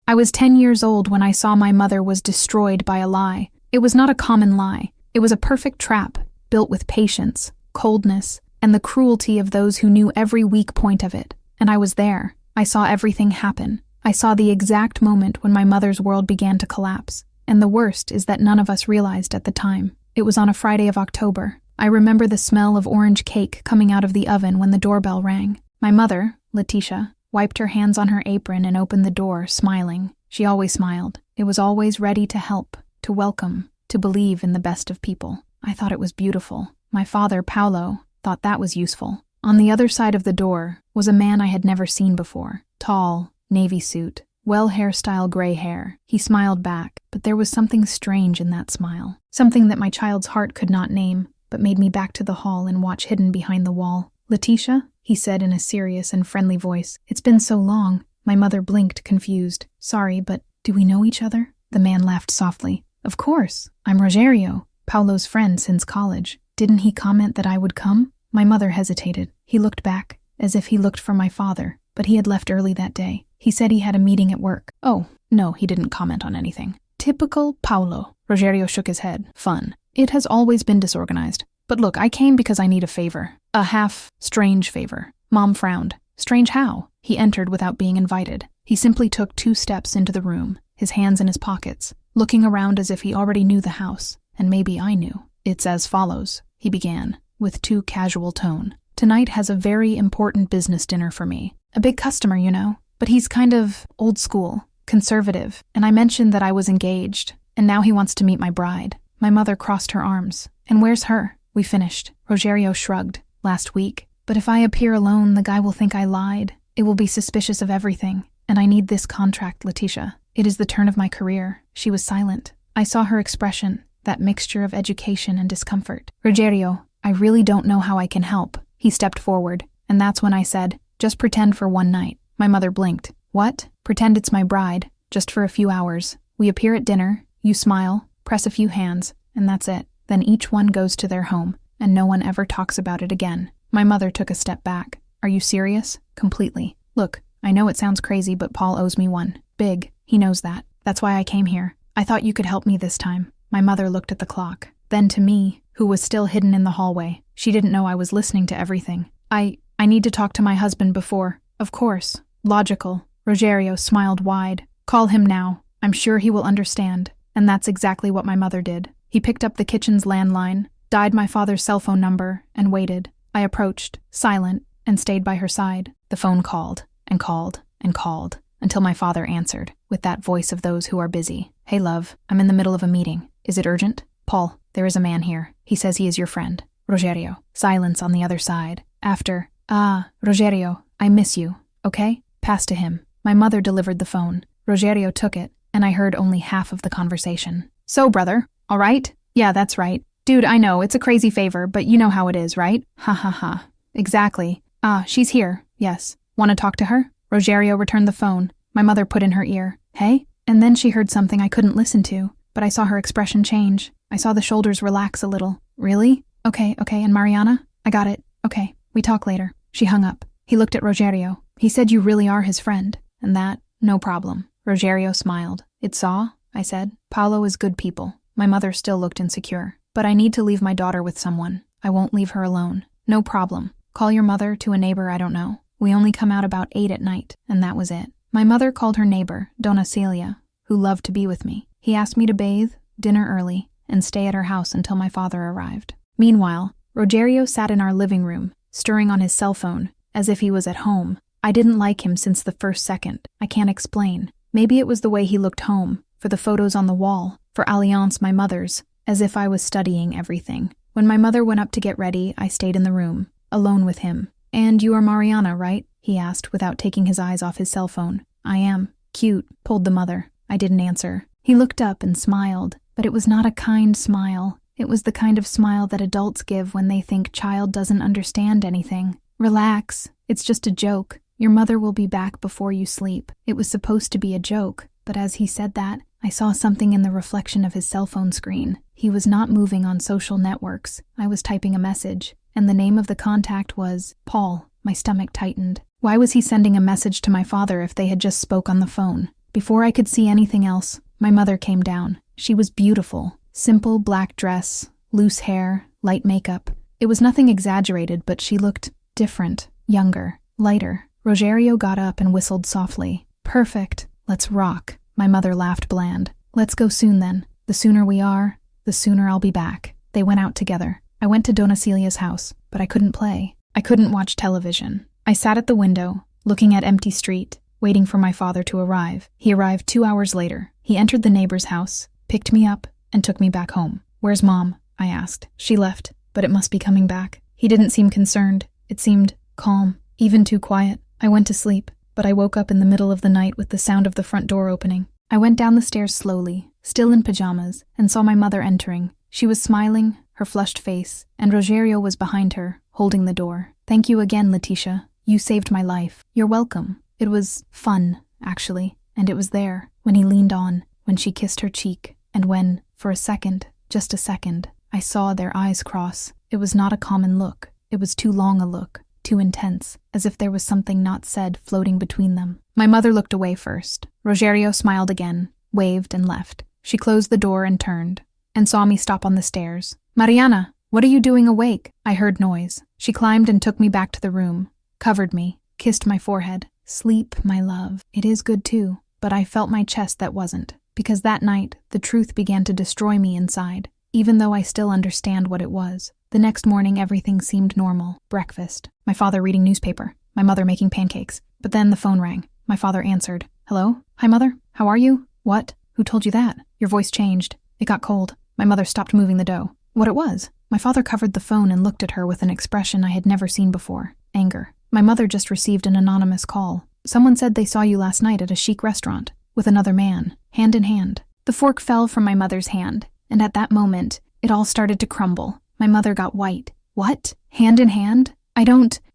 I was 10 years old when I saw my mother was destroyed by a lie. It was not a common lie. It was a perfect trap, built with patience, coldness, and the cruelty of those who knew every weak point of it. And I was there. I saw everything happen. I saw the exact moment when my mother's world began to collapse. And the worst is that none of us realized at the time. It was on a Friday of October. I remember the smell of orange cake coming out of the oven when the doorbell rang. My mother, Letitia, wiped her hands on her apron and opened the door, smiling. She always smiled. It was always ready to help, to welcome, to believe in the best of people. I thought it was beautiful. My father, Paolo, thought that was useful. On the other side of the door was a man I had never seen before. Tall, navy suit, well-hairstyle gray hair. He smiled back, but there was something strange in that smile. Something that my child's heart could not name, but made me back to the hall and watch hidden behind the wall. "Letitia?" he said in a serious and friendly voice. "It's been so long." My mother blinked, confused. "Sorry, but do we know each other?" The man laughed softly. "Of course. I'm Rogerio, Paolo's friend since college. Didn't he comment that I would come?" My mother hesitated. He looked back, as if he looked for my father, but he had left early that day. He said he had a meeting at work. "Oh, no, he didn't comment on anything." "Typical Paolo." Rogerio shook his head. "Fun. It has always been disorganized. But look, I came because I need a favor. A half-strange favor." Mom frowned. "Strange how?" He entered without being invited. He simply took 2 steps into the room, his hands in his pockets, looking around as if he already knew the house, and maybe I knew. "It's as follows," he began, with too casual tone. "Tonight has a very important business dinner for me. A big customer, you know, but he's kind of old school, conservative, and I mentioned that I was engaged, and now he wants to meet my bride." My mother crossed her arms. "And where's her?" "We finished." Rogerio shrugged. "Last week. But if I appear alone, the guy will think I lied. It will be suspicious of everything. And I need this contract, Letitia. It is the turn of my career." She was silent. I saw her expression, that mixture of education and discomfort. "Rogerio, I really don't know how I can help." He stepped forward, and that's when I said, "Just pretend for one night." My mother blinked. "What?" "Pretend it's my bride, just for a few hours. We appear at dinner, you smile, press a few hands, and that's it. Then each one goes to their home, and no one ever talks about it again." My mother took a step back. "Are you serious?" "Completely. Look, I know it sounds crazy, but Paul owes me one. Big. He knows that. That's why I came here. I thought you could help me this time." My mother looked at the clock. Then to me, who was still hidden in the hallway. She didn't know I was listening to everything. I need to talk to my husband before." "Of course. Logical." Rogerio smiled wide. "Call him now. I'm sure he will understand." And that's exactly what my mother did. He picked up the kitchen's landline, dialed my father's cell phone number, and waited. I approached, silent, and stayed by her side. The phone called, and called, and called, until my father answered, with that voice of those who are busy. "Hey, love, I'm in the middle of a meeting. Is it urgent?" "Paul, there is a man here. He says he is your friend." Rogerio. Silence on the other side. After, Rogerio, I miss you, okay? Pass to him." My mother delivered the phone. Rogerio took it, and I heard only half of the conversation. "So, brother, all right?" "Yeah, that's right. Dude, I know, it's a crazy favor, but you know how it is, right? Ha ha ha." "Exactly. She's here. Yes. Want to talk to her?" Rogerio returned the phone. My mother put in her ear. "Hey?" And then she heard something I couldn't listen to, but I saw her expression change. I saw the shoulders relax a little. "Really? Okay, and Mariana? I got it. Okay, we talk later." She hung up. He looked at Rogerio. "He said you really are his friend, and that, no problem." Rogerio smiled. "It's all," I said. "Paolo is good people." My mother still looked insecure. "But I need to leave my daughter with someone. I won't leave her alone." "No problem. Call your mother to a neighbor I don't know. We only come out about 8 at night, and that was it." My mother called her neighbor, Donna Celia, who loved to be with me. He asked me to bathe, dinner early, and stay at her house until my father arrived. Meanwhile, Rogerio sat in our living room, stirring on his cell phone, as if he was at home. I didn't like him since the first second. I can't explain. Maybe it was the way he looked home, for the photos on the wall, for Alliance, my mother's, as if I was studying everything. When my mother went up to get ready, I stayed in the room, alone with him. "And you are Mariana, right?" he asked without taking his eyes off his cell phone. "I am." "Cute," pulled the mother. I didn't answer. He looked up and smiled, but it was not a kind smile. It was the kind of smile that adults give when they think child doesn't understand anything. "Relax. It's just a joke. Your mother will be back before you sleep." It was supposed to be a joke, but as he said that, I saw something in the reflection of his cell phone screen. He was not moving on social networks. I was typing a message, and the name of the contact was Paul. My stomach tightened. Why was he sending a message to my father if they had just spoke on the phone? Before I could see anything else, my mother came down. She was beautiful. Simple black dress, loose hair, light makeup. It was nothing exaggerated, but she looked different, younger, lighter. Rogerio got up and whistled softly. Perfect. Let's rock. My mother laughed bland. Let's go soon then. The sooner we are, the sooner I'll be back. They went out together. I went to Dona Celia's house, but I couldn't play. I couldn't watch television. I sat at the window, looking at empty street, waiting for my father to arrive. He arrived 2 hours later. He entered the neighbor's house, picked me up, and took me back home. Where's Mom? I asked. She left, but it must be coming back. He didn't seem concerned. It seemed calm, even too quiet. I went to sleep, but I woke up in the middle of the night with the sound of the front door opening. I went down the stairs slowly, still in pajamas, and saw my mother entering. She was smiling, her flushed face, and Rogerio was behind her, holding the door. Thank you again, Leticia. You saved my life. You're welcome. It was fun, actually, and it was there, when he leaned on, when she kissed her cheek, and when, for a second, just a second, I saw their eyes cross. It was not a common look. It was too long a look, too intense, as if there was something not said floating between them. My mother looked away first. Rogerio smiled again, waved, and left. She closed the door and turned, and saw me stop on the stairs. Mariana, what are you doing awake? I heard noise. She climbed and took me back to the room, covered me, kissed my forehead. Sleep, my love. It is good too, but I felt my chest that wasn't, because that night the truth began to destroy me inside, even though I still understand what it was. The next morning everything seemed normal. Breakfast. My father reading newspaper. My mother making pancakes. But then the phone rang. My father answered. Hello? Hi, Mother? How are you? What? Who told you that? Your voice changed. It got cold. My mother stopped moving the dough. What it was? My father covered the phone and looked at her with an expression I had never seen before. Anger. My mother just received an anonymous call. Someone said they saw you last night at a chic restaurant, with another man, hand in hand. The fork fell from my mother's hand, and at that moment, it all started to crumble. My mother got white. What? Hand in hand?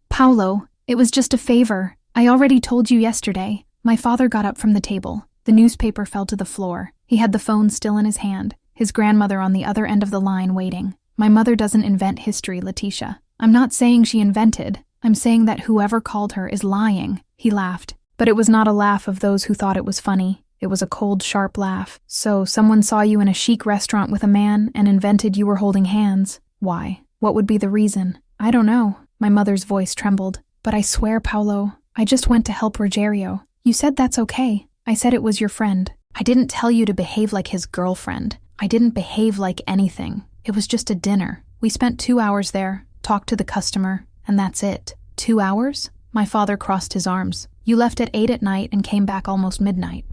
Paulo, it was just a favor. I already told you yesterday. My father got up from the table. The newspaper fell to the floor. He had the phone still in his hand, his grandmother on the other end of the line waiting. My mother doesn't invent history, Leticia. I'm not saying she invented. I'm saying that whoever called her is lying. He laughed. But it was not a laugh of those who thought it was funny. It was a cold, sharp laugh. So someone saw you in a chic restaurant with a man and invented you were holding hands. Why? What would be the reason? I don't know. My mother's voice trembled. But I swear, Paulo, I just went to help Rogerio. You said that's okay. I said it was your friend. I didn't tell you to behave like his girlfriend. I didn't behave like anything. It was just a dinner. We spent 2 hours there, talked to the customer, and that's it. 2 hours? My father crossed his arms. You left at 8 at night and came back almost midnight.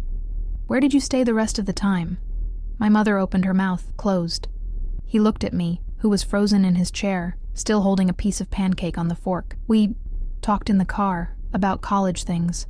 Where did you stay the rest of the time? My mother opened her mouth, closed. He looked at me, who was frozen in his chair, still holding a piece of pancake on the fork. We talked in the car, about college things.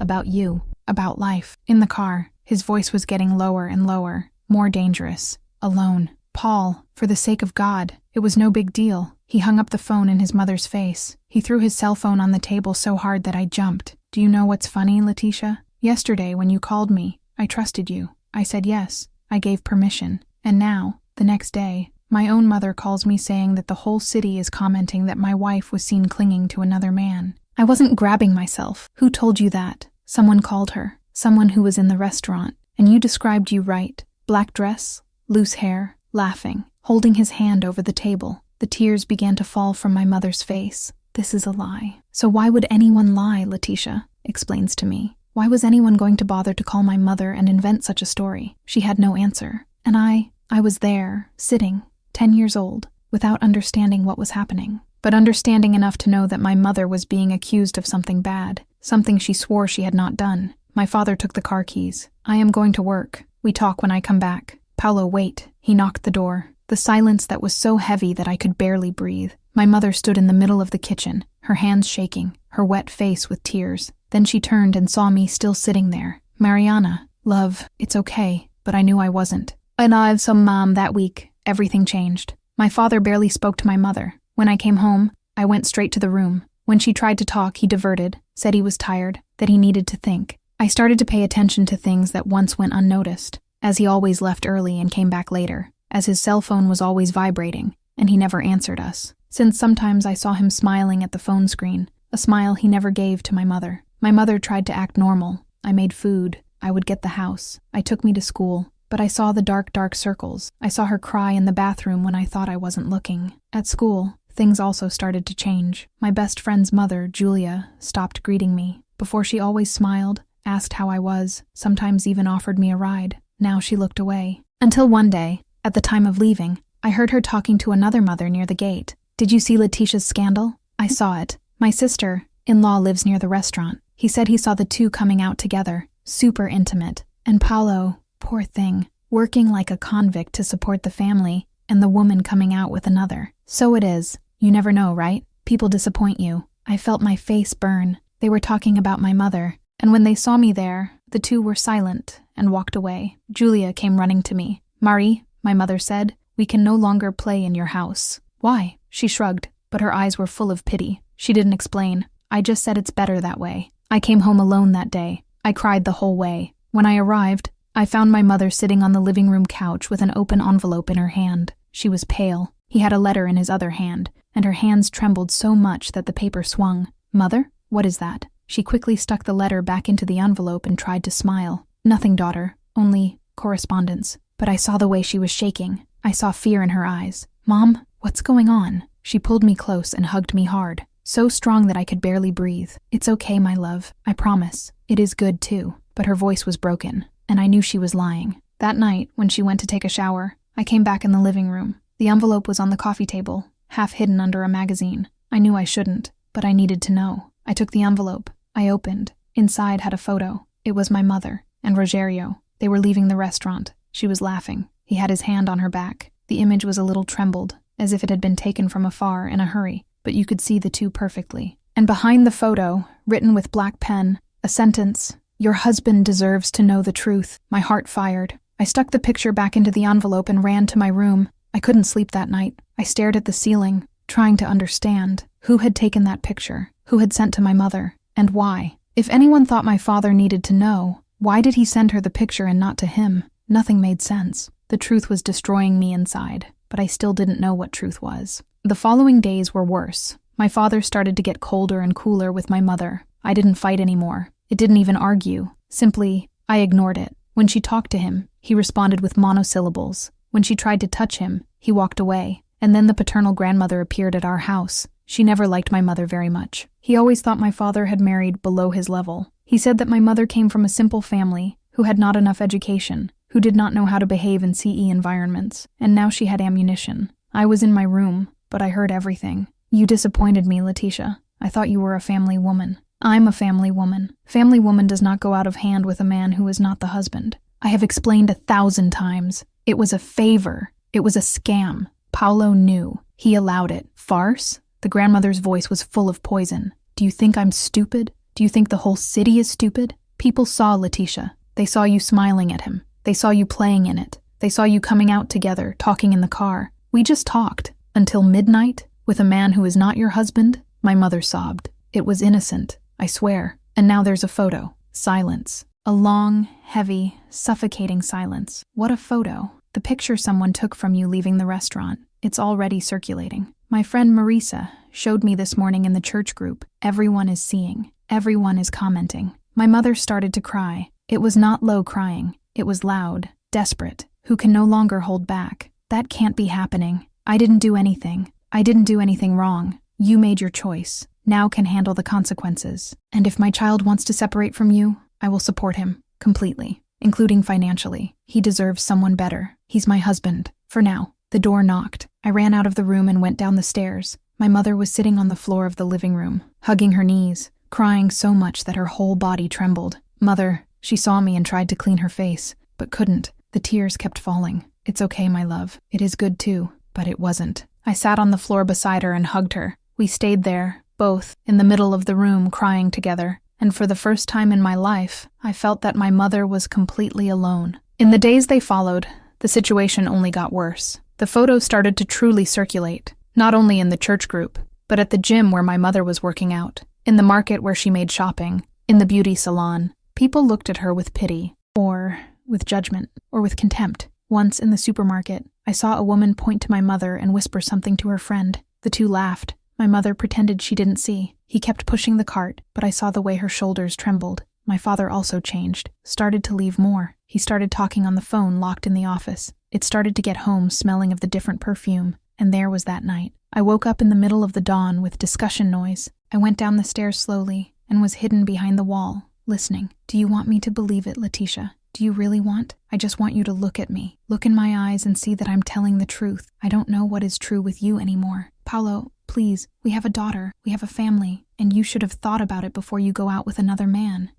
About you. About life. In the car, his voice was getting lower and lower, more dangerous. Alone. Paul, for the sake of God, it was no big deal. He hung up the phone in his mother's face. He threw his cell phone on the table so hard that I jumped. Do you know what's funny, Leticia? Yesterday, when you called me, I trusted you. I said yes. I gave permission. And now, the next day, my own mother calls me saying that the whole city is commenting that my wife was seen clinging to another man. I wasn't grabbing myself. Who told you that? Someone called her. Someone who was in the restaurant. And you described you right. Black dress, loose hair, laughing, holding his hand over the table. The tears began to fall from my mother's face. This is a lie. So why would anyone lie, Leticia? Explains to me. Why was anyone going to bother to call my mother and invent such a story? She had no answer. And I was there, sitting, 10 years old, without understanding what was happening. But understanding enough to know that my mother was being accused of something bad, something she swore she had not done. My father took the car keys. I am going to work. We talk when I come back. Paulo, wait. He knocked the door. The silence that was so heavy that I could barely breathe. My mother stood in the middle of the kitchen, her hands shaking, her wet face with tears. Then she turned and saw me still sitting there. Mariana, love, it's okay, but I knew I wasn't. And I've some mom that week. Everything changed. My father barely spoke to my mother. When I came home, I went straight to the room. When she tried to talk, he diverted, said he was tired, that he needed to think. I started to pay attention to things that once went unnoticed, as he always left early and came back later, as his cell phone was always vibrating, and he never answered us. Since sometimes I saw him smiling at the phone screen, a smile he never gave to my mother. My mother tried to act normal. I made food. I would get the house. I took me to school, but I saw the dark circles. I saw her cry in the bathroom when I thought I wasn't looking. At school, things also started to change. My best friend's mother, Julia, stopped greeting me. Before she always smiled, asked how I was, sometimes even offered me a ride. Now she looked away. Until one day, at the time of leaving, I heard her talking to another mother near the gate. "Did you see Letitia's scandal?" I saw it. My sister-in-law lives near the restaurant. He said he saw the two coming out together, super intimate. And Paolo, poor thing, working like a convict to support the family, and the woman coming out with another. So it is. You never know, right? People disappoint you. I felt my face burn. They were talking about my mother, and when they saw me there, the two were silent and walked away. Julia came running to me. "Marie," my mother said, "we can no longer play in your house." "Why?" She shrugged, but her eyes were full of pity. She didn't explain. I just said it's better that way. I came home alone that day. I cried the whole way. When I arrived, I found my mother sitting on the living room couch with an open envelope in her hand. She was pale. He had a letter in his other hand, and her hands trembled so much that the paper swung. "Mother? What is that?" She quickly stuck the letter back into the envelope and tried to smile. "Nothing, daughter. Only correspondence." But I saw the way she was shaking. I saw fear in her eyes. "Mom, what's going on?" She pulled me close and hugged me hard, so strong that I could barely breathe. "It's okay, my love. I promise. It is good, too." But her voice was broken, and I knew she was lying. That night, when she went to take a shower, I came back in the living room. The envelope was on the coffee table, half hidden under a magazine. I knew I shouldn't, but I needed to know. I took the envelope. I opened. Inside had a photo. It was my mother and Rogerio. They were leaving the restaurant. She was laughing. He had his hand on her back. The image was a little trembled, as if it had been taken from afar in a hurry, but you could see the two perfectly. And behind the photo, written with black pen, a sentence, "Your husband deserves to know the truth." My heart fired. I stuck the picture back into the envelope and ran to my room. I couldn't sleep that night. I stared at the ceiling, trying to understand who had taken that picture, who had sent to my mother, and why. If anyone thought my father needed to know, why did he send her the picture and not to him? Nothing made sense. The truth was destroying me inside, but I still didn't know what truth was. The following days were worse. My father started to get colder and cooler with my mother. I didn't fight anymore. It didn't even argue. Simply, I ignored it. When she talked to him, he responded with monosyllables. When she tried to touch him, he walked away. And then the paternal grandmother appeared at our house. She never liked my mother very much. He always thought my father had married below his level. He said that my mother came from a simple family, who had not enough education, who did not know how to behave in CE environments, and now she had ammunition. I was in my room, but I heard everything. "You disappointed me, Letitia. I thought you were a family woman." "I'm a family woman. Family woman does not go out of hand with a man who is not the husband. I have explained 1,000 times. It was a favor. It was a scam. Paolo knew. He allowed it. Farce?" The grandmother's voice was full of poison. "Do you think I'm stupid? Do you think the whole city is stupid? People saw Letitia. They saw you smiling at him. They saw you playing in it. They saw you coming out together, talking in the car. We just talked. Until midnight? With a man who is not your husband?" My mother sobbed. "It was innocent, I swear. And now there's a photo." Silence. A long, heavy, suffocating silence. "What a photo." "The picture someone took from you leaving the restaurant. It's already circulating. My friend Marisa showed me this morning in the church group. Everyone is seeing. Everyone is commenting." My mother started to cry. It was not low crying. It was loud, desperate, who can no longer hold back. "That can't be happening. I didn't do anything. I didn't do anything wrong. You made your choice. Now can handle the consequences. And if my child wants to separate from you, I will support him, completely, including financially. He deserves someone better. He's my husband, for now." The door knocked. I ran out of the room and went down the stairs. My mother was sitting on the floor of the living room, hugging her knees, crying so much that her whole body trembled. "Mother," she saw me and tried to clean her face, but couldn't. The tears kept falling. "It's okay, my love. It is good too." But it wasn't. I sat on the floor beside her and hugged her. We stayed there, both, in the middle of the room, crying together. And for the first time in my life, I felt that my mother was completely alone. In the days they followed, the situation only got worse. The photos started to truly circulate, not only in the church group, but at the gym where my mother was working out, in the market where she made shopping, in the beauty salon. People looked at her with pity, or with judgment, or with contempt. Once in the supermarket, I saw a woman point to my mother and whisper something to her friend. The two laughed. My mother pretended she didn't see. He kept pushing the cart, but I saw the way her shoulders trembled. My father also changed, started to leave more. He started talking on the phone locked in the office. It started to get home smelling of the different perfume, and there was that night. I woke up in the middle of the dawn with discussion noise. I went down the stairs slowly and was hidden behind the wall, listening. Do you want me to believe it, Letitia? Do you really want? I just want you to look at me. Look in my eyes and see that I'm telling the truth. I don't know what is true with you anymore. Paolo, please, we have a daughter, we have a family, and you should have thought about it before you go out with another man.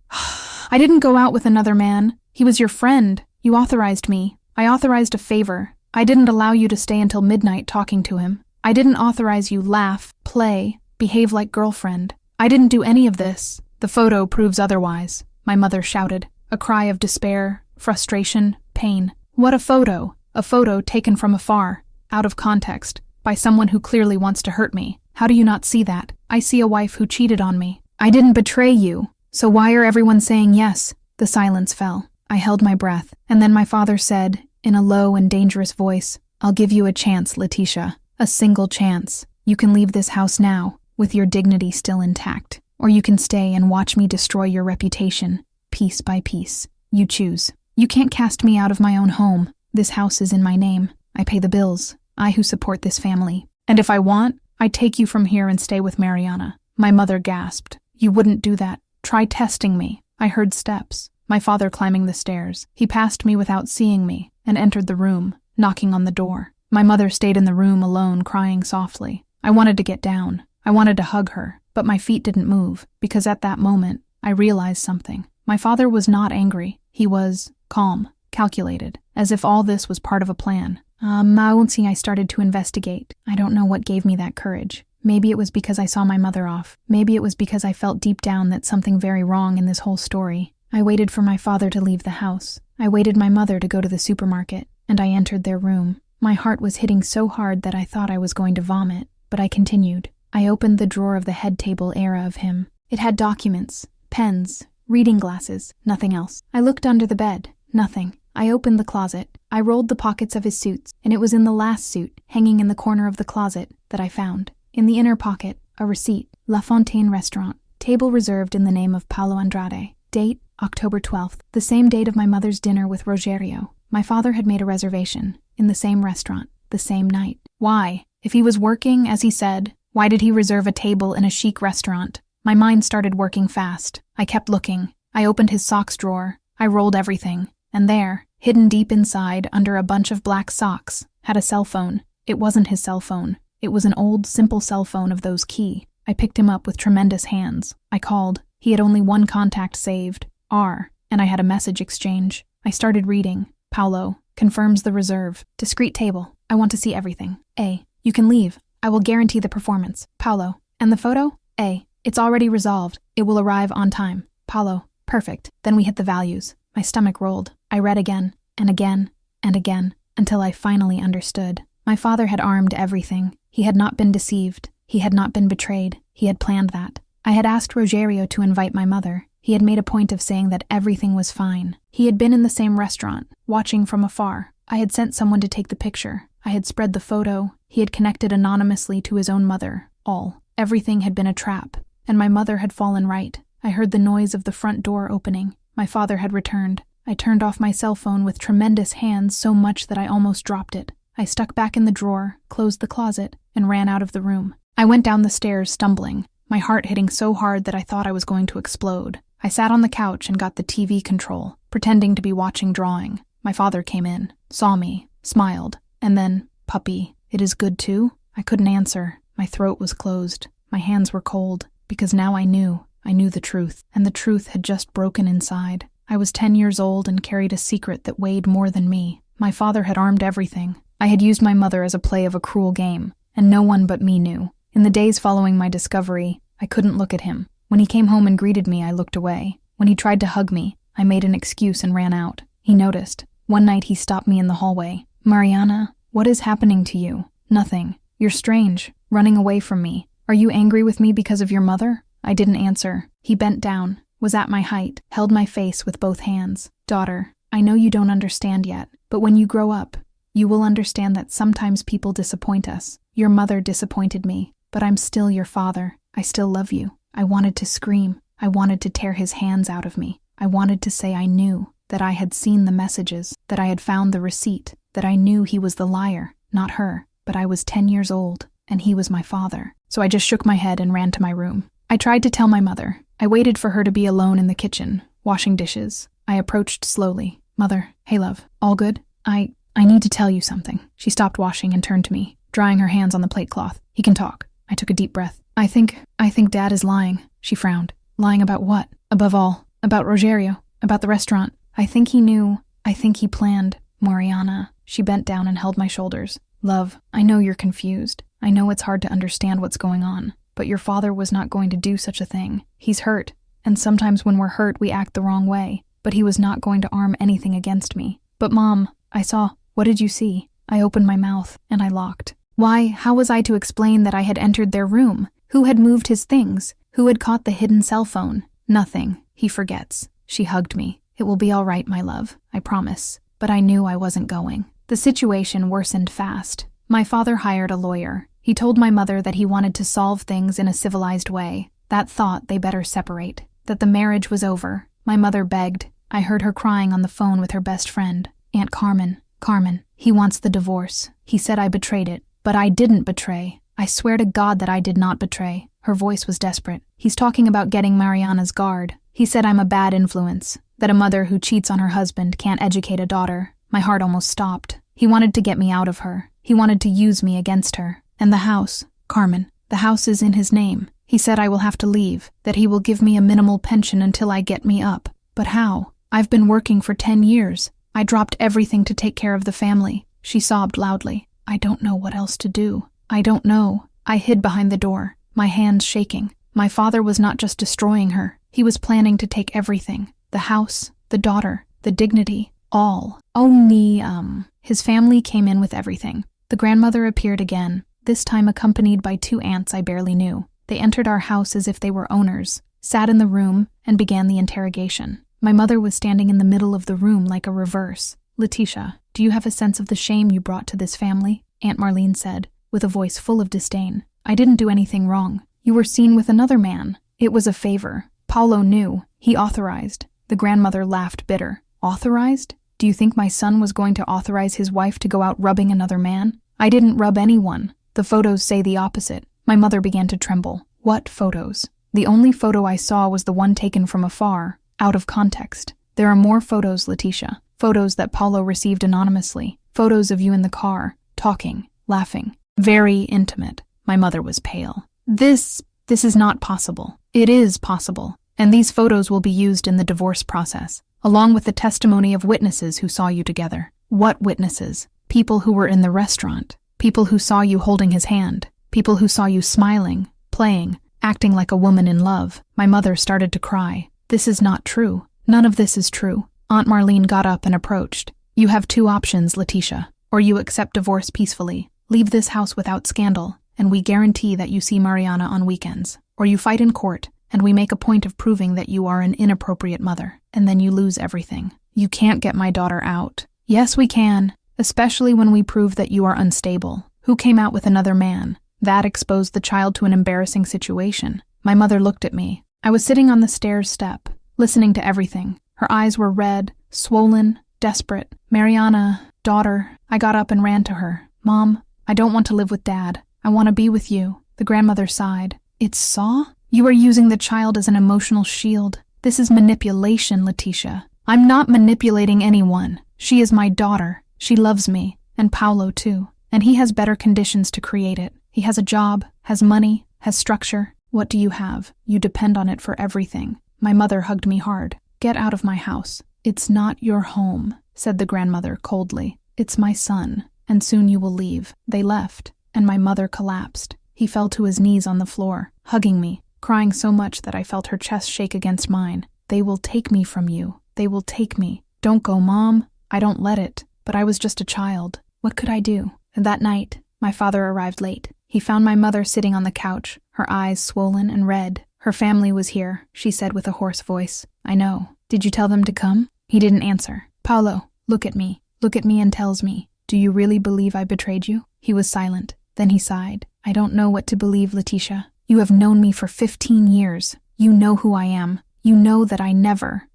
I didn't go out with another man. He was your friend. You authorized me. I authorized a favor. I didn't allow you to stay until midnight talking to him. I didn't authorize you laugh, play, behave like girlfriend. I didn't do any of this. The photo proves otherwise, my mother shouted, a cry of despair, frustration, pain. What a photo! A photo taken from afar, out of context, by someone who clearly wants to hurt me. How do you not see that? I see a wife who cheated on me. I didn't betray you, so why are everyone saying yes? The silence fell. I held my breath, and then my father said, in a low and dangerous voice, I'll give you a chance, Letitia. A single chance. You can leave this house now, with your dignity still intact. Or you can stay and watch me destroy your reputation, piece by piece. You choose. You can't cast me out of my own home. This house is in my name. I pay the bills. I who support this family. And if I want, I take you from here and stay with Mariana. My mother gasped. You wouldn't do that. Try testing me. I heard steps. My father climbing the stairs. He passed me without seeing me and entered the room, knocking on the door. My mother stayed in the room alone, crying softly. I wanted to get down. I wanted to hug her, but my feet didn't move, because at that moment, I realized something. My father was not angry. He was calm, calculated, as if all this was part of a plan. I started to investigate. I don't know what gave me that courage. Maybe it was because I saw my mother off. Maybe it was because I felt deep down that something very wrong in this whole story. I waited for my father to leave the house. I waited my mother to go to the supermarket, and I entered their room. My heart was hitting so hard that I thought I was going to vomit, but I continued. I opened the drawer of the head table era of him. It had documents, pens, reading glasses, nothing else. I looked under the bed, nothing. I opened the closet. I rolled the pockets of his suits, and it was in the last suit, hanging in the corner of the closet, that I found. In the inner pocket, a receipt, La Fontaine Restaurant, table reserved in the name of Paolo Andrade. Date, October 12th, the same date of my mother's dinner with Rogerio. My father had made a reservation, in the same restaurant, the same night. Why? If he was working, as he said, why did he reserve a table in a chic restaurant? My mind started working fast. I kept looking. I opened his socks drawer. I rolled everything. And there, hidden deep inside, under a bunch of black socks, had a cell phone. It wasn't his cell phone. It was an old, simple cell phone of those key. I picked him up with tremendous hands. I called. He had only one contact saved, R, and I had a message exchange. I started reading. Paolo confirms the reserve. Discreet table. I want to see everything. A. You can leave. I will guarantee the performance. Paolo. And the photo? A. It's already resolved. It will arrive on time. Paolo. Perfect. Then we hit the values. My stomach rolled. I read again, and again, and again, until I finally understood. My father had armed everything. He had not been deceived. He had not been betrayed. He had planned that. I had asked Rogerio to invite my mother. He had made a point of saying that everything was fine. He had been in the same restaurant, watching from afar. I had sent someone to take the picture. I had spread the photo. He had connected anonymously to his own mother. Everything had been a trap. And my mother had fallen right. I heard the noise of the front door opening. My father had returned. I turned off my cell phone with tremendous hands, so much that I almost dropped it. I stuck back in the drawer, closed the closet, and ran out of the room. I went down the stairs, stumbling, my heart hitting so hard that I thought I was going to explode. I sat on the couch and got the TV control, pretending to be watching drawing. My father came in, saw me, smiled, and then, "Puppy, it is good too?" I couldn't answer. My throat was closed. My hands were cold, because now I knew the truth, and the truth had just broken inside. I was 10 years old and carried a secret that weighed more than me. My father had armed everything. I had used my mother as a play of a cruel game, and no one but me knew. In the days following my discovery, I couldn't look at him. When he came home and greeted me, I looked away. When he tried to hug me, I made an excuse and ran out. He noticed. One night he stopped me in the hallway. "Mariana, what is happening to you?" "Nothing. You're strange, running away from me. Are you angry with me because of your mother?" I didn't answer. He bent down, was at my height, held my face with both hands. "Daughter, I know you don't understand yet, but when you grow up, you will understand that sometimes people disappoint us. Your mother disappointed me, but I'm still your father. I still love you." I wanted to scream. I wanted to tear his hands out of me. I wanted to say I knew, that I had seen the messages, that I had found the receipt, that I knew he was the liar, not her. But I was 10 years old, and he was my father. So I just shook my head and ran to my room. I tried to tell my mother. I waited for her to be alone in the kitchen, washing dishes. I approached slowly. Mother, hey love, all good? I need to tell you something. She stopped washing and turned to me, drying her hands on the plate cloth. He can talk. I took a deep breath. I think Dad is lying. She frowned. Lying about what? Above all, about Rogerio, about the restaurant. I think he knew. I think he planned. Mariana. She bent down and held my shoulders. Love, I know you're confused. I know it's hard to understand what's going on. But your father was not going to do such a thing. He's hurt. And sometimes when we're hurt, we act the wrong way. But he was not going to arm anything against me. But Mom, I saw. What did you see? I opened my mouth, and I locked. Why, how was I to explain that I had entered their room? Who had moved his things? Who had caught the hidden cell phone? Nothing. He forgets. She hugged me. It will be all right, my love. I promise. But I knew I wasn't going. The situation worsened fast. My father hired a lawyer. He told my mother that he wanted to solve things in a civilized way. That thought they better separate. That the marriage was over. My mother begged. I heard her crying on the phone with her best friend, Aunt Carmen. Carmen, he wants the divorce. He said I betrayed it. But I didn't betray. I swear to God that I did not betray. Her voice was desperate. He's talking about getting Mariana's guard. He said I'm a bad influence. That a mother who cheats on her husband can't educate a daughter. My heart almost stopped. He wanted to get me out of her. He wanted to use me against her. And the house, Carmen, the house is in his name. He said I will have to leave, that he will give me a minimal pension until I get me up. But how? I've been working for 10 years. I dropped everything to take care of the family. She sobbed loudly. I don't know what else to do. I don't know. I hid behind the door, my hands shaking. My father was not just destroying her. He was planning to take everything. The house, the daughter, the dignity, all. Only, his family came in with everything. The grandmother appeared again, this time accompanied by 2 aunts I barely knew. They entered our house as if they were owners, sat in the room, and began the interrogation. My mother was standing in the middle of the room like a reverse. Letitia, do you have a sense of the shame you brought to this family? Aunt Marlene said, with a voice full of disdain. I didn't do anything wrong. You were seen with another man. It was a favor. Paulo knew. He authorized. The grandmother laughed bitter. Authorized? Do you think my son was going to authorize his wife to go out rubbing another man? I didn't rub anyone. The photos say the opposite. My mother began to tremble. What photos? The only photo I saw was the one taken from afar, out of context. There are more photos, Letitia. Photos that Paulo received anonymously. Photos of you in the car, talking, laughing. Very intimate. My mother was pale. This is not possible. It is possible. And these photos will be used in the divorce process, along with the testimony of witnesses who saw you together. What witnesses? People who were in the restaurant. People who saw you holding his hand. People who saw you smiling, playing, acting like a woman in love. My mother started to cry. This is not true. None of this is true. Aunt Marlene got up and approached. You have 2 options, Letitia. Or you accept divorce peacefully, leave this house without scandal, and we guarantee that you see Mariana on weekends. Or you fight in court, and we make a point of proving that you are an inappropriate mother, and then you lose everything. You can't get my daughter out. Yes, we can, especially when we prove that you are unstable. Who came out with another man? That exposed the child to an embarrassing situation. My mother looked at me. I was sitting on the stairs step, listening to everything. Her eyes were red, swollen, desperate. Mariana, daughter. I got up and ran to her. Mom, I don't want to live with Dad. I want to be with you. The grandmother sighed. It's Saw? You are using the child as an emotional shield. This is manipulation, Letitia. I'm not manipulating anyone. She is my daughter. She loves me, and Paulo too. And he has better conditions to create it. He has a job, has money, has structure. What do you have? You depend on it for everything. My mother hugged me hard. Get out of my house. It's not your home, said the grandmother coldly. It's my son, and soon you will leave. They left, and my mother collapsed. He fell to his knees on the floor, hugging me, crying so much that I felt her chest shake against mine. They will take me from you. They will take me. Don't go, Mom. I don't let it. But I was just a child. What could I do? And that night, my father arrived late. He found my mother sitting on the couch, her eyes swollen and red. Her family was here, she said with a hoarse voice. I know. Did you tell them to come? He didn't answer. Paulo, look at me. Look at me and tells me, do you really believe I betrayed you? He was silent. Then he sighed. I don't know what to believe, Letitia. You have known me for 15 years. You know who I am. You know that I never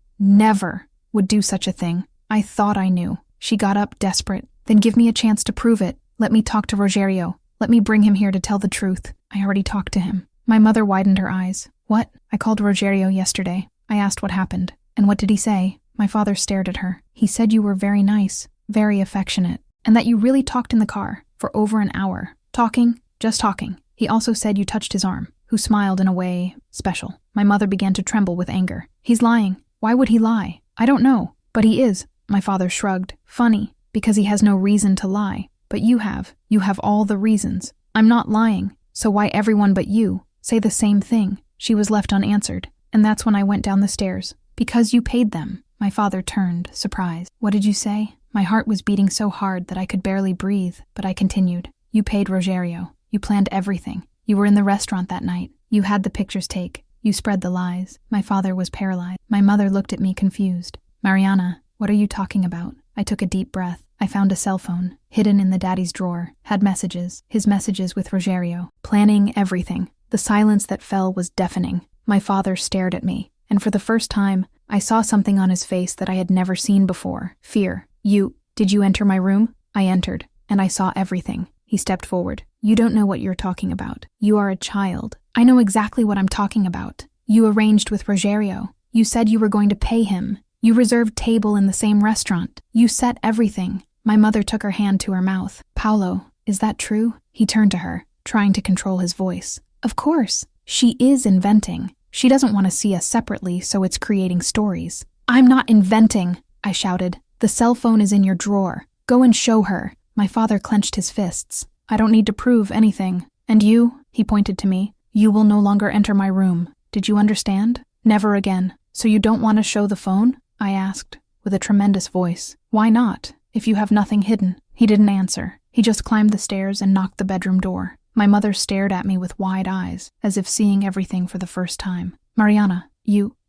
would do such a thing. I thought I knew. She got up, desperate. Then give me a chance to prove it. Let me talk to Rogerio. Let me bring him here to tell the truth. I already talked to him. My mother widened her eyes. What? I called Rogerio yesterday. I asked what happened. And what did he say? My father stared at her. He said you were very nice, very affectionate, and that you really talked in the car for over an hour. Talking, just talking. He also said you touched his arm, who smiled in a way special. My mother began to tremble with anger. He's lying. Why would he lie? I don't know, but he is. My father shrugged. Funny, because he has no reason to lie. But you have. You have all the reasons. I'm not lying, so why everyone but you say the same thing? She was left unanswered, and that's when I went down the stairs. Because you paid them. My father turned, surprised. What did you say? My heart was beating so hard that I could barely breathe, but I continued. You paid Rogerio. You planned everything. You were in the restaurant that night. You had the pictures take. You spread the lies. My father was paralyzed. My mother looked at me confused. Mariana, what are you talking about? I took a deep breath. I found a cell phone, hidden in the daddy's drawer, had messages, his messages with Rogerio, planning everything. The silence that fell was deafening. My father stared at me, and for the first time, I saw something on his face that I had never seen before. Fear. Did you enter my room? I entered, and I saw everything. He stepped forward. You don't know what you're talking about. You are a child. I know exactly what I'm talking about. You arranged with Rogerio. You said you were going to pay him. You reserved table in the same restaurant. You set everything. My mother took her hand to her mouth. Paulo, is that true? He turned to her, trying to control his voice. Of course. She is inventing. She doesn't want to see us separately, so it's creating stories. I'm not inventing, I shouted. The cell phone is in your drawer. Go and show her. My father clenched his fists. I don't need to prove anything. And you, he pointed to me, you will no longer enter my room. Did you understand? Never again. So you don't want to show the phone? I asked, with a tremendous voice. Why not, if you have nothing hidden? He didn't answer. He just climbed the stairs and knocked the bedroom door. My mother stared at me with wide eyes, as if seeing everything for the first time. Mariana,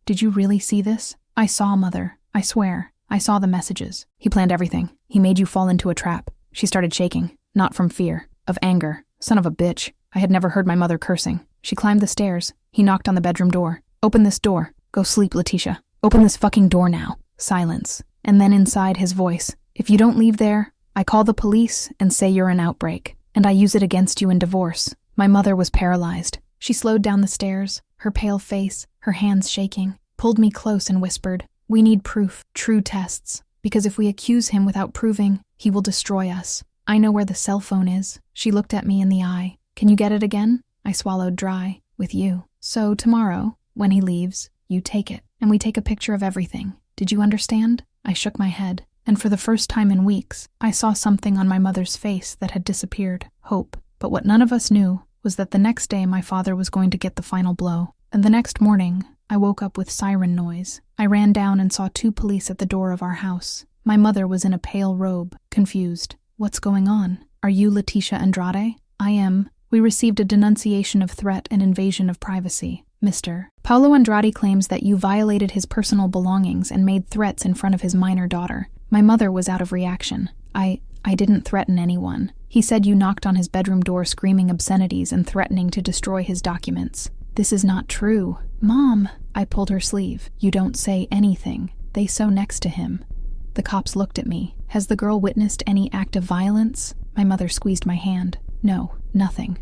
did you really see this? I saw, Mother. I swear. I saw the messages. He planned everything. He made you fall into a trap. She started shaking, not from fear, of anger. Son of a bitch. I had never heard my mother cursing. She climbed the stairs. He knocked on the bedroom door. Open this door. Go sleep, Letitia. Open this fucking door now. Silence. And then inside his voice. If you don't leave there, I call the police and say you're an outbreak. And I use it against you in divorce. My mother was paralyzed. She slowed down the stairs, her pale face, her hands shaking, pulled me close and whispered, we need proof, true tests, because if we accuse him without proving, he will destroy us. I know where the cell phone is. She looked at me in the eye. Can you get it again? I swallowed dry. With you. So tomorrow, when he leaves, you take it, and we take a picture of everything. Did you understand? I shook my head. And for the first time in weeks, I saw something on my mother's face that had disappeared, hope. But what none of us knew was that the next day my father was going to get the final blow. And the next morning, I woke up with siren noise. I ran down and saw 2 police at the door of our house. My mother was in a pale robe, confused. What's going on? Are you Letitia Andrade? I am. We received a denunciation of threat and invasion of privacy. Mr. Paulo Andrade claims that you violated his personal belongings and made threats in front of his minor daughter. My mother was out of reaction. I didn't threaten anyone. He said you knocked on his bedroom door screaming obscenities and threatening to destroy his documents. This is not true. Mom, I pulled her sleeve. You don't say anything. They sew next to him. The cops looked at me. Has the girl witnessed any act of violence? My mother squeezed my hand. No, nothing.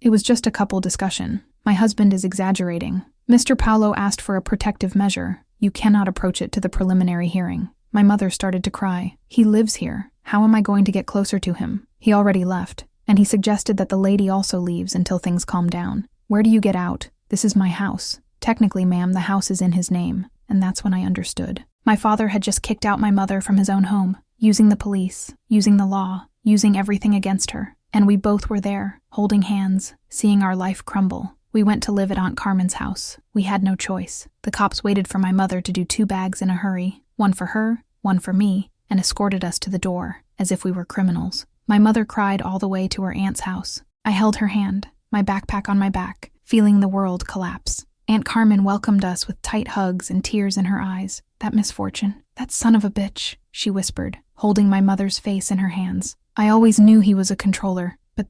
It was just a couple discussion. My husband is exaggerating. Mr. Paulo asked for a protective measure. You cannot approach it to the preliminary hearing. My mother started to cry. He lives here. How am I going to get closer to him? He already left, and he suggested that the lady also leaves until things calm down. Where do you get out? This is my house. Technically, ma'am, the house is in his name, and that's when I understood. My father had just kicked out my mother from his own home, using the police, using the law, using everything against her. And we both were there, holding hands, seeing our life crumble. We went to live at Aunt Carmen's house. We had no choice. The cops waited for my mother to do 2 bags in a hurry, one for her, one for me, and escorted us to the door, as if we were criminals. My mother cried all the way to her aunt's house. I held her hand, my backpack on my back, feeling the world collapse. Aunt Carmen welcomed us with tight hugs and tears in her eyes. That misfortune, that son of a bitch, she whispered, holding my mother's face in her hands. I always knew he was a controller, but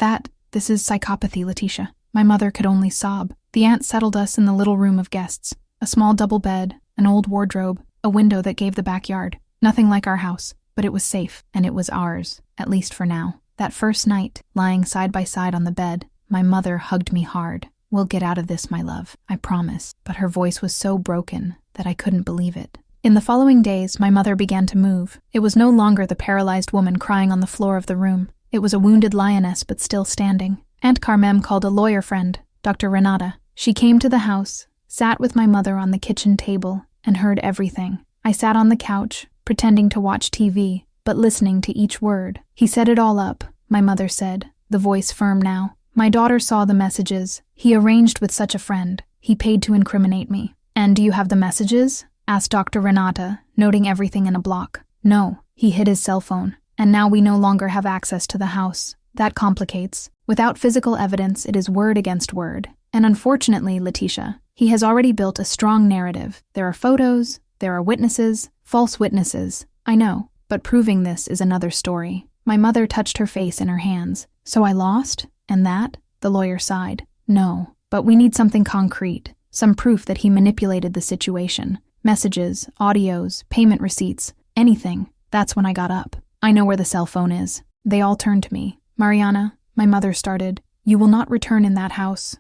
this is psychopathy, Letitia. My mother could only sob. The aunt settled us in the little room of guests. A small double bed, an old wardrobe, a window that gave the backyard. Nothing like our house, but it was safe, and it was ours, at least for now. That first night, lying side by side on the bed, my mother hugged me hard. "We'll get out of this, my love, I promise." But her voice was so broken that I couldn't believe it. In the following days, my mother began to move. It was no longer the paralyzed woman crying on the floor of the room. It was a wounded lioness, but still standing. Aunt Carmem called a lawyer friend, Dr. Renata. She came to the house, sat with my mother on the kitchen table, and heard everything. I sat on the couch, pretending to watch TV, but listening to each word. "He set it all up," my mother said, the voice firm now. "My daughter saw the messages. He arranged with such a friend. He paid to incriminate me." "And do you have the messages?" asked Dr. Renata, noting everything in a block. "No, he hid his cell phone, and now we no longer have access to the house. That complicates. Without physical evidence, it is word against word. And unfortunately, Letitia, he has already built a strong narrative. There are photos, there are witnesses, false witnesses. I know, but proving this is another story." My mother touched her face in her hands. "So I lost? And that?" The lawyer sighed. "No, but we need something concrete, some proof that he manipulated the situation. Messages, audios, payment receipts, anything." That's when I got up. "I know where the cell phone is." They all turned to me. "Mariana," my mother started, "you will not return in that house.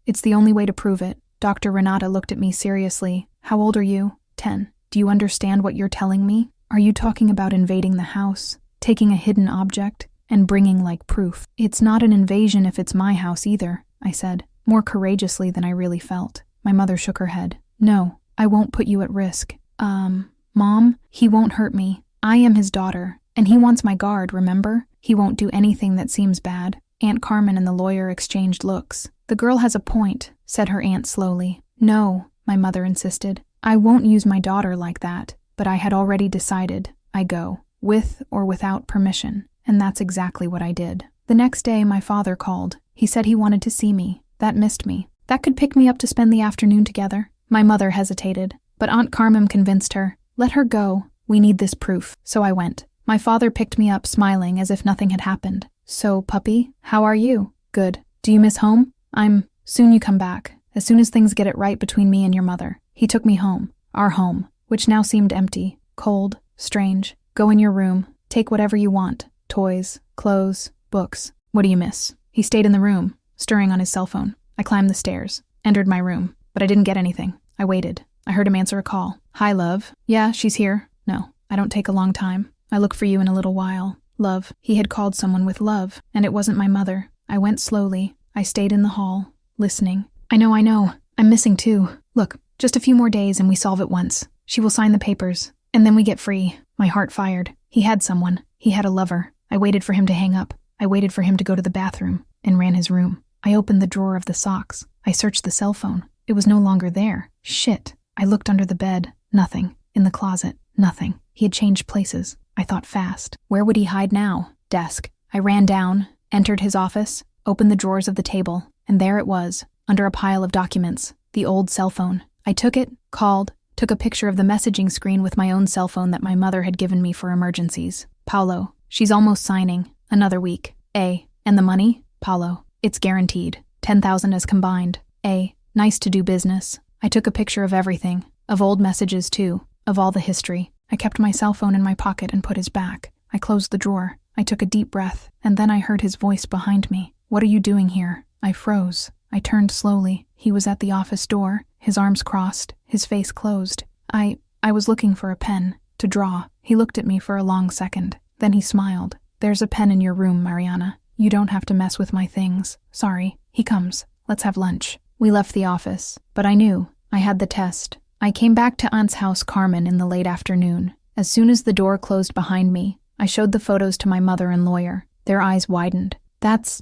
It's the only way to prove it." Dr. Renata looked at me seriously. "How old are you?" 10. "Do you understand what you're telling me? Are you talking about invading the house, taking a hidden object, and bringing like proof?" "It's not an invasion if it's my house either," I said, more courageously than I really felt. My mother shook her head. "No, I won't put you at risk." Mom, he won't hurt me. I am his daughter, and he wants my guard, remember? He won't do anything that seems bad." Aunt Carmen and the lawyer exchanged looks. "The girl has a point," said her aunt slowly. "No," my mother insisted. "I won't use my daughter like that." But I had already decided. I go, with or without permission, and that's exactly what I did. The next day, my father called. He said he wanted to see me. That missed me. That could pick me up to spend the afternoon together. My mother hesitated, but Aunt Carmen convinced her. "Let her go. We need this proof." So I went. My father picked me up, smiling as if nothing had happened. "So, puppy, how are you?" "Good. Do you miss home?" Soon you come back, as soon as things get it right between me and your mother." He took me home. Our home, which now seemed empty, cold, strange. "Go in your room. Take whatever you want. Toys, clothes, books. What do you miss?" He stayed in the room, stirring on his cell phone. I climbed the stairs, entered my room, but I didn't get anything. I waited. I heard him answer a call. "Hi, love." "Yeah, she's here." "No, I don't take a long time. I look for you in a little while. Love." He had called someone with love, and it wasn't my mother. I went slowly. I stayed in the hall, listening. I know. I'm missing too. Look, just a few more days and we solve it once. She will sign the papers, and then we get free." My heart fired. He had someone. He had a lover. I waited for him to hang up. I waited for him to go to the bathroom, and ran his room. I opened the drawer of the socks. I searched the cell phone. It was no longer there. Shit. I looked under the bed. Nothing. In the closet. Nothing. He had changed places. I thought fast. Where would he hide now? Desk. I ran down, entered his office, opened the drawers of the table, and there it was, under a pile of documents, the old cell phone. I took it, called, took a picture of the messaging screen with my own cell phone that my mother had given me for emergencies. "Paulo, she's almost signing. Another week. A. And the money? Paulo. It's guaranteed. 10,000 as combined. A. Nice to do business." I took a picture of everything, of old messages too, of all the history. I kept my cell phone in my pocket and put his back. I closed the drawer. I took a deep breath, and then I heard his voice behind me. "What are you doing here?" I froze. I turned slowly. He was at the office door, his arms crossed, his face closed. I was looking for a pen, to draw. He looked at me for a long second. Then he smiled. "There's a pen in your room, Mariana. You don't have to mess with my things. Sorry. He comes. Let's have lunch." We left the office, but I knew. I had the test. I came back to Aunt's house, Carmen, in the late afternoon. As soon as the door closed behind me, I showed the photos to my mother and lawyer. Their eyes widened. That's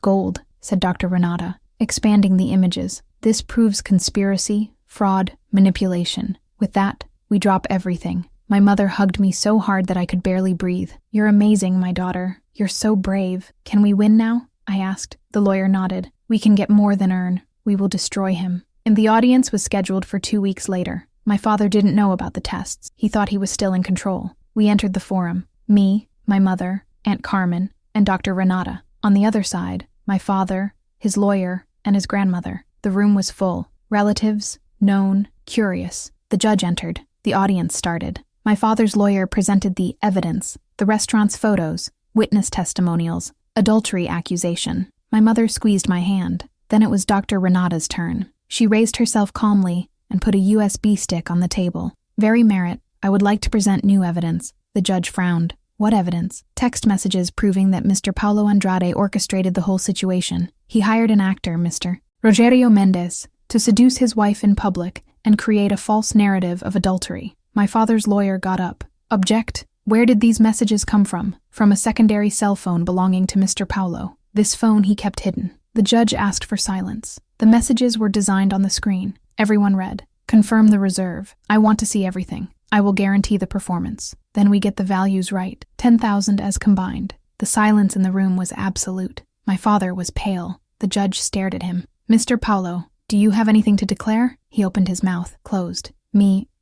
gold," said Dr. Renata, expanding the images. "This proves conspiracy, fraud, manipulation. With that, we drop everything." My mother hugged me so hard that I could barely breathe. "You're amazing, my daughter. You're so brave. Can we win now?" I asked. The lawyer nodded. "We can get more than earn. We will destroy him." And the audience was scheduled for 2 weeks later. My father didn't know about the tests. He thought he was still in control. We entered the forum. Me, my mother, Aunt Carmen, and Dr. Renata. On the other side, my father, his lawyer, and his grandmother. The room was full. Relatives, known, curious. The judge entered. The audience started. My father's lawyer presented the evidence, the restaurant's photos, witness testimonials, adultery accusation. My mother squeezed my hand. Then it was Dr. Renata's turn. She raised herself calmly and put a USB stick on the table. Very Merritt, I would like to present new evidence. The judge frowned. What evidence? Text messages proving that Mr. Paulo Andrade orchestrated the whole situation. He hired an actor, Mr. Rogerio Mendez, to seduce his wife in public and create a false narrative of adultery. My father's lawyer got up. Object. Where did these messages come from? From a secondary cell phone belonging to Mr. Paulo. This phone he kept hidden. The judge asked for silence. The messages were designed on the screen. Everyone read. Confirm the reserve. I want to see everything. I will guarantee the performance. Then we get the values right. 10,000 as combined. The silence in the room was absolute. My father was pale. The judge stared at him. Mr. Paulo, do you have anything to declare? He opened his mouth, closed.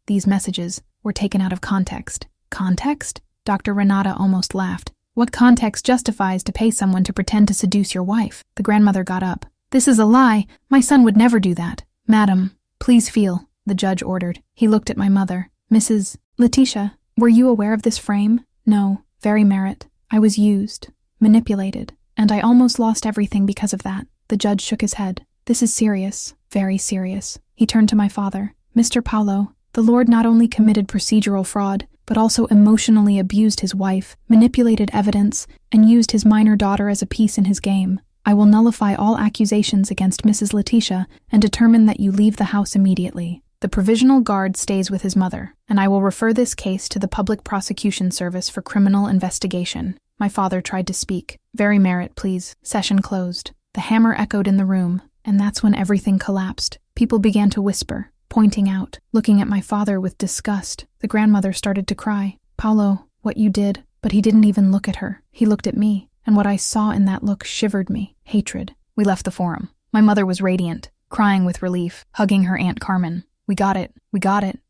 These messages were taken out of context. Context? Dr. Renata almost laughed. What context justifies to pay someone to pretend to seduce your wife? The grandmother got up. This is a lie. My son would never do that. Madam, please feel, the judge ordered. He looked at my mother. Mrs. Letitia, were you aware of this frame? No, very Merritt. I was used, manipulated, and I almost lost everything because of that. The judge shook his head. This is serious, very serious. He turned to my father. Mr. Paulo, the Lord not only committed procedural fraud, but also emotionally abused his wife, manipulated evidence, and used his minor daughter as a piece in his game. I will nullify all accusations against Mrs. Letitia and determine that you leave the house immediately. The provisional guard stays with his mother, and I will refer this case to the Public Prosecution Service for criminal investigation. My father tried to speak. Very Merritt, please. Session closed. The hammer echoed in the room, and that's when everything collapsed. People began to whisper, pointing out, looking at my father with disgust. The grandmother started to cry. Paulo, what you did. But he didn't even look at her. He looked at me, and what I saw in that look shivered me. Hatred. We left the forum. My mother was radiant, crying with relief, hugging her Aunt Carmen. We got it,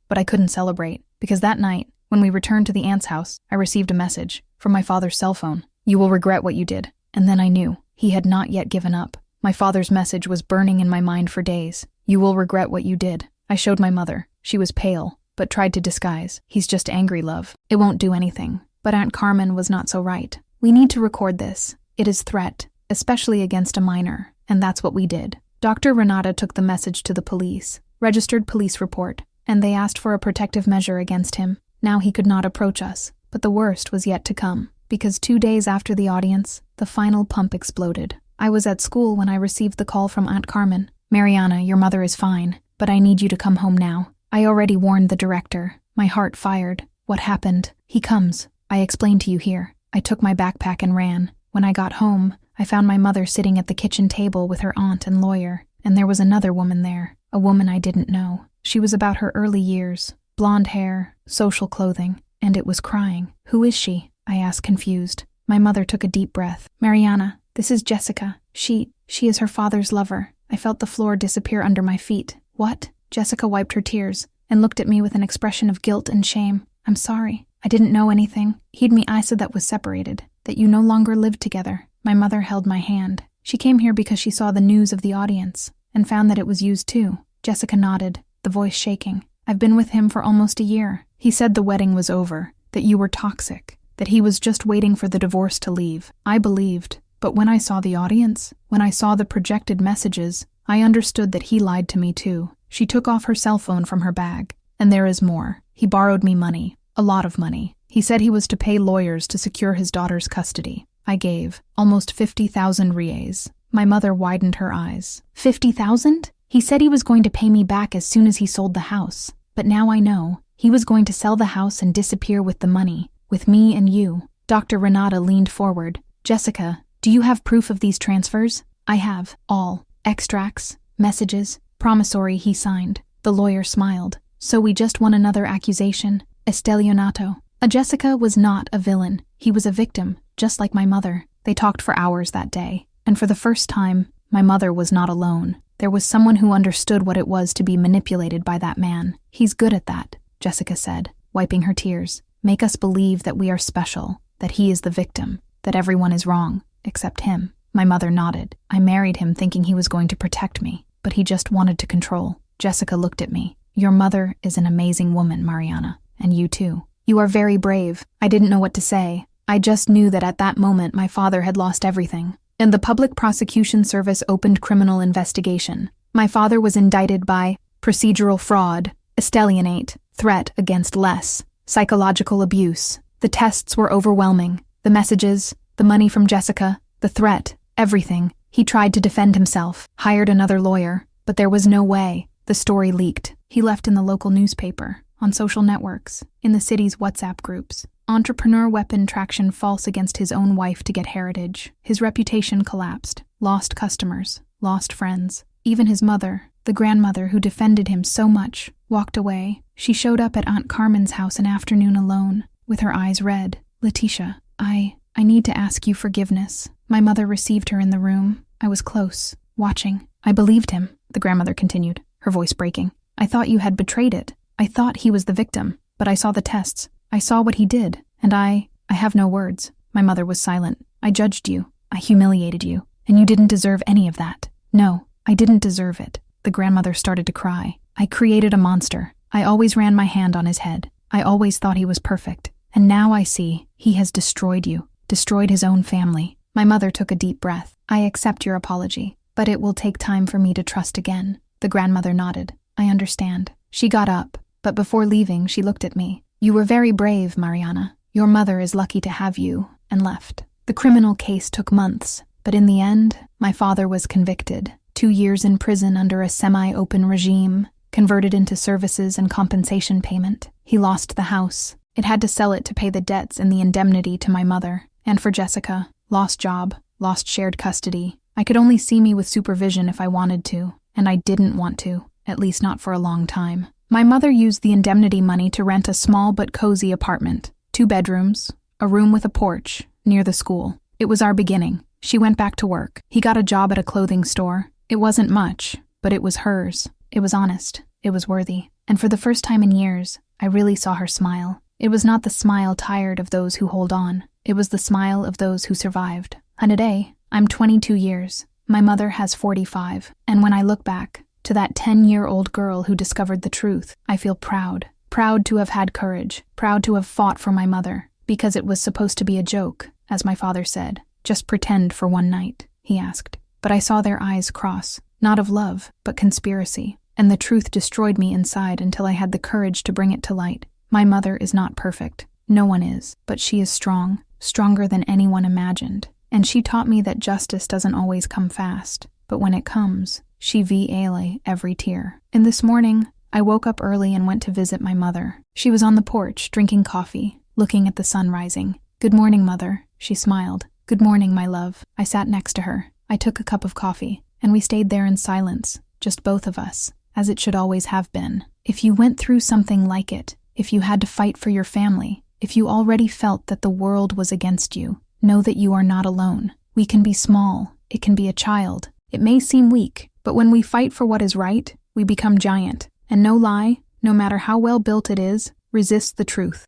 but I couldn't celebrate, because that night, when we returned to the aunt's house, I received a message from my father's cell phone. You will regret what you did. And then I knew he had not yet given up. My father's message was burning in my mind for days. You will regret what you did. I showed my mother. She was pale, but tried to disguise. He's just angry, love. It won't do anything. But Aunt Carmen was not so right. We need to record this. It is threat, especially against a minor, and that's what we did. Dr. Renata took the message to the police, registered police report, and they asked for a protective measure against him. Now he could not approach us, but the worst was yet to come, because 2 days after the audience, the final pump exploded. I was at school when I received the call from Aunt Carmen. Mariana, your mother is fine, but I need you to come home now. I already warned the director. My heart fired. What happened? He comes. I explained to you here. I took my backpack and ran. When I got home, I found my mother sitting at the kitchen table with her aunt and lawyer, and there was another woman there, a woman I didn't know. She was about her early years, blonde hair, social clothing, and it was crying. Who is she? I asked, confused. My mother took a deep breath. Mariana, this is Jessica. She is her father's lover. I felt the floor disappear under my feet. What? Jessica wiped her tears and looked at me with an expression of guilt and shame. I'm sorry. I didn't know anything. He'd me I said that was separated, that you no longer lived together. My mother held my hand. She came here because she saw the news of the audience and found that it was used too. Jessica nodded, the voice shaking. I've been with him for almost a year. He said the wedding was over, that you were toxic, that he was just waiting for the divorce to leave. I believed, but when I saw the audience, when I saw the projected messages, I understood that he lied to me too. She took off her cell phone from her bag. And there is more. He borrowed me money. A lot of money. He said he was to pay lawyers to secure his daughter's custody. I gave almost 50,000 reais. My mother widened her eyes. 50,000? He said he was going to pay me back as soon as he sold the house. But now I know. He was going to sell the house and disappear with the money, with me and you. Dr. Renata leaned forward. Jessica, do you have proof of these transfers? I have. All. Extracts, messages, promissory he signed. The lawyer smiled. So we just won another accusation. Estelionato. Jessica was not a villain. He was a victim, just like my mother. They talked for hours that day. And for the first time, my mother was not alone. There was someone who understood what it was to be manipulated by that man. He's good at that, Jessica said, wiping her tears. Make us believe that we are special, that he is the victim, that everyone is wrong, except him. My mother nodded. I married him thinking he was going to protect me. but he just wanted to control. Jessica looked at me. Your mother is an amazing woman, Mariana, and you too. You are very brave. I didn't know what to say. I just knew that at that moment my father had lost everything. And the Public Prosecution Service opened criminal investigation. My father was indicted by procedural fraud, estalianate, threat against less, psychological abuse. The tests were overwhelming. The messages, the money from Jessica, the threat, everything. He tried to defend himself, hired another lawyer, but there was no way. The story leaked. He left in the local newspaper, on social networks, in the city's WhatsApp groups. Entrepreneur weapon traction false against his own wife to get heritage. His reputation collapsed. Lost customers. Lost friends. Even his mother, the grandmother who defended him so much, walked away. She showed up at Aunt Carmen's house an afternoon alone, with her eyes red. Letitia, I need to ask you forgiveness. My mother received her in the room. I was close, watching. I believed him, the grandmother continued, her voice breaking. I thought you had betrayed it. I thought he was the victim, but I saw the tests. I saw what he did, and I have no words. My mother was silent. I judged you. I humiliated you, and you didn't deserve any of that. No, I didn't deserve it. The grandmother started to cry. I created a monster. I always ran my hand on his head. I always thought he was perfect. And now I see he has destroyed you, destroyed his own family. My mother took a deep breath. I accept your apology, but it will take time for me to trust again. The grandmother nodded. I understand. She got up, but before leaving, she looked at me. You were very brave, Mariana. Your mother is lucky to have you, and left. The criminal case took months, but in the end, my father was convicted. 2 years in prison under a semi-open regime, converted into services and compensation payment. He lost the house. It had to sell it to pay the debts and the indemnity to my mother. And for Jessica, lost job, lost shared custody. I could only see me with supervision if I wanted to, and I didn't want to, at least not for a long time. My mother used the indemnity money to rent a small but cozy apartment, 2 bedrooms, a room with a porch, near the school. It was our beginning. She went back to work. He got a job at a clothing store. It wasn't much, but it was hers. It was honest. It was worthy. And for the first time in years, I really saw her smile. It was not the smile tired of those who hold on. It was the smile of those who survived. And today, I'm 22 years. My mother has 45. And when I look back to that 10-year-old girl who discovered the truth, I feel proud. Proud to have had courage. Proud to have fought for my mother. Because it was supposed to be a joke, as my father said. Just pretend for one night, he asked. But I saw their eyes cross. Not of love, but conspiracy. And the truth destroyed me inside until I had the courage to bring it to light. My mother is not perfect. No one is. But she is strong. Stronger than anyone imagined. And she taught me that justice doesn't always come fast. But when it comes, she vale every tear. And this morning, I woke up early and went to visit my mother. She was on the porch, drinking coffee, looking at the sun rising. Good morning, Mother, she smiled. Good morning, my love. I sat next to her. I took a cup of coffee, and we stayed there in silence, just both of us, as it should always have been. If you went through something like it, if you had to fight for your family, if you already felt that the world was against you, know that you are not alone. We can be small. It can be a child. It may seem weak, but when we fight for what is right, we become giant. And no lie, no matter how well built it is, resists the truth.